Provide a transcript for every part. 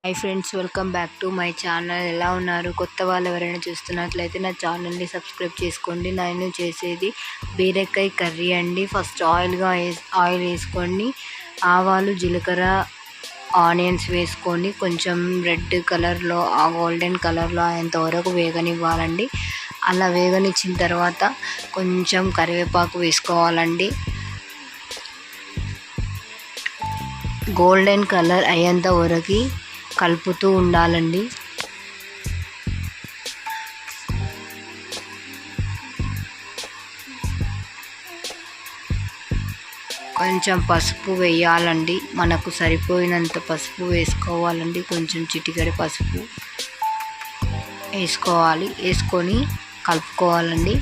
Hi friends, welcome back to my channel. ఎలా ఉన్నారు? కొత్త వాళ్ళు ఎవరైనా చూస్తున్నట్లయితే నా ఛానల్ని సబ్స్క్రైబ్ చేసుకోండి. నేను చేసేది బీరకాయ కర్రీ అండి. ఫస్ట్ ఆయిల్ వేసుకొని ఆవాలు, జీలకర్ర, ఆనియన్స్ వేసుకొని కొంచెం రెడ్ కలర్లో గోల్డెన్ కలర్లో అయ్యేంతవరకు వేగనివ్వాలండి. అలా వేగనిచ్చిన తర్వాత కొంచెం కరివేపాకు వేసుకోవాలండి. గోల్డెన్ కలర్ అయ్యేంత వరకు కలుపుతూ ఉండాలండి. కొంచెం పసుపు వేయాలండి. మనకు సరిపోయినంత పసుపు వేసుకోవాలండి. కొంచెం చిటికెడు పసుపు వేసుకొని కలుపుకోవాలండి.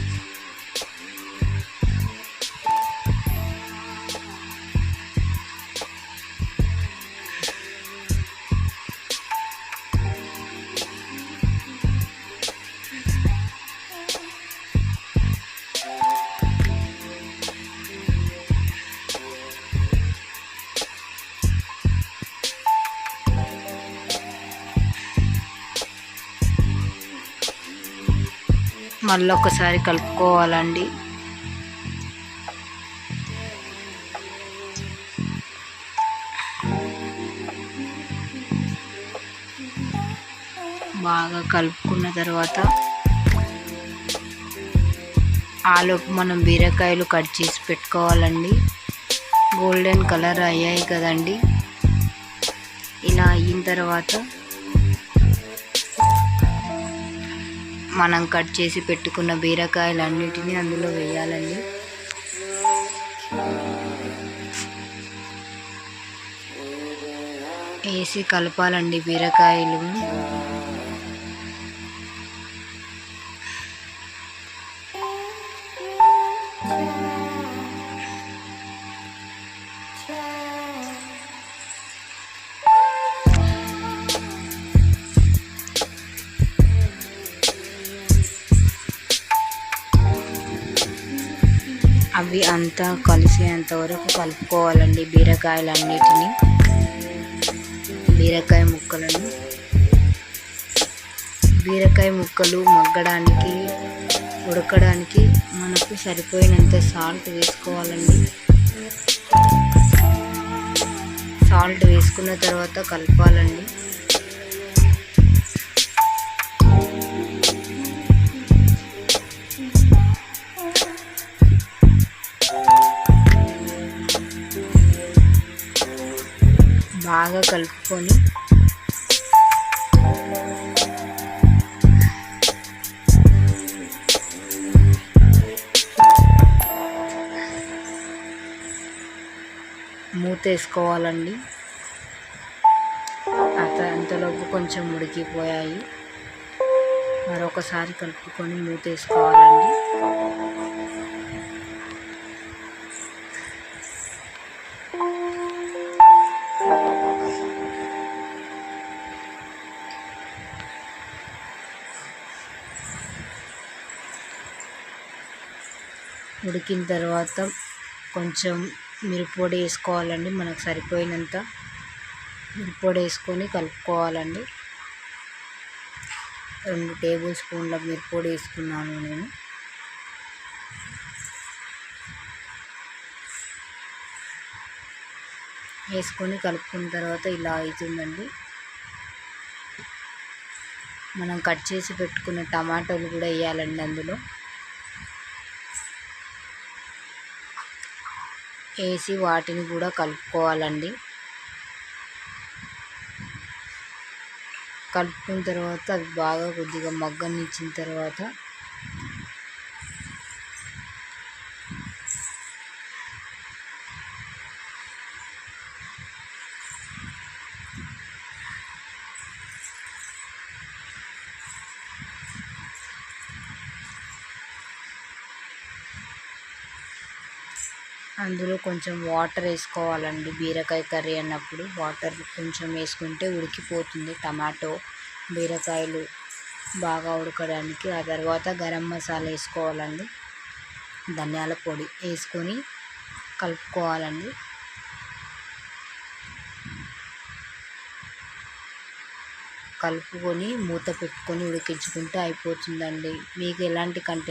మళ్ళీ ఒకసారి కలుపుకోవాలండి. బాగా కలుపుకున్న తర్వాత ఆలోపు మనం బీరకాయలు కట్ చేసి పెట్టుకోవాలండి. గోల్డెన్ కలర్ అయ్యాయి కదండి. ఇలా అయిన తర్వాత మనం కట్ చేసి పెట్టుకున్న బీరకాయలన్నిటినీ అందులో వేయాలండి. వేసి కలపాలండి బీరకాయలు. అవి అంతా కలిసేంత వరకు కలుపుకోవాలండి. బీరకాయలన్నిటినీ, బీరకాయ ముక్కలు మగ్గడానికి, ఉడకడానికి మనకు సరిపోయినంత సాల్ట్ వేసుకోవాలండి. సాల్ట్ వేసుకున్న తర్వాత కలపాలండి. బాగా కలుపుకొని మూత వేసుకోవాలండి. అంతలోపు కొంచెం ఉడికిపోయాయి. మరొకసారి కలుపుకొని మూత వేసుకోవాలండి. ఉడికిన తర్వాత కొంచెం మిరప్పొడి వేసుకోవాలండి. మనకు సరిపోయినంత మిరప్పొడి వేసుకొని కలుపుకోవాలండి. 2 టేబుల్ స్పూన్ల మిరప్పొడి వేసుకున్నాను నేను. వేసుకొని కలుపుకున్న తర్వాత ఇలా అవుతుందండి. మనం కట్ చేసి పెట్టుకున్న టమాటాలు కూడా వేయాలండి. అందులో వేసి వాటిని కూడా కలుపుకోవాలండి. కలుపుకున్న తర్వాత అవి బాగా కొద్దిగా మగ్గనిచ్చిన తర్వాత అందులో కొంచెం వాటర్ వేసుకోవాలండి. బీరకాయ కర్రీ అన్నప్పుడు వాటర్ కొంచెం వేసుకుంటే ఉడికిపోతుంది టమాటో, బీరకాయలు బాగా ఉడకడానికి. ఆ తర్వాత గరం మసాలా వేసుకోవాలండి. ధనియాల పొడి వేసుకొని కలుపుకోవాలండి. కలుపుకొని మూత పెట్టుకొని ఉడికించుకుంటే అయిపోతుందండి. మీకు ఎలాంటి కంటెంట్